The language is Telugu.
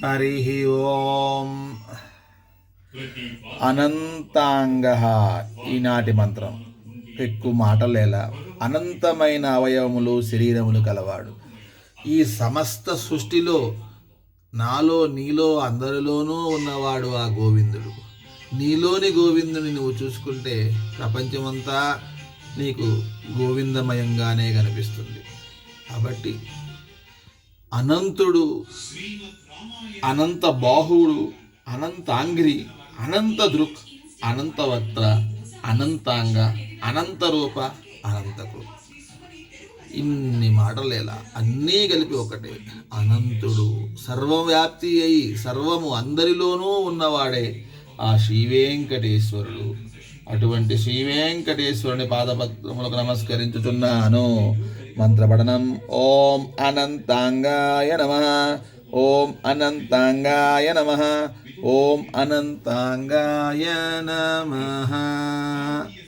హరి ఓం. అనంతాంగ ఈనాటి మంత్రం. ఎక్కువ మాటలేలా అనంతమైన అవయవములు శరీరములు కలవాడు. ఈ సమస్త సృష్టిలో నాలో నీలో అందరిలోనూ ఉన్నవాడు ఆ గోవిందుడు. నీలోని గోవిందుని నువ్వు చూసుకుంటే ప్రపంచమంతా నీకు గోవిందమయంగానే కనిపిస్తుంది. కాబట్టి అనంతుడు, అనంత బాహువుడు, అనంతాంగ్రి, అనంత దృక్, అనంతవక్త్ర, అనంతాంగ, అనంతరూప, అనంతకు. ఇన్ని మాటలేలా అన్నీ కలిపి ఒకటే. అనంతుడు, సర్వవ్యాప్తి అయి సర్వము అందరిలోనూ ఉన్నవాడే ఆ శ్రీవేంకటేశ్వరుడు. అటువంటి శ్రీవేంకటేశ్వరుని పాదపద్మములకు నమస్కరించుతున్నాను. మంత్రపఠనం. ఓం అనంతాంగాయ నమః. ఓం అనంతాంగాయ నమః. ఓం అనంతాంగాయ నమః.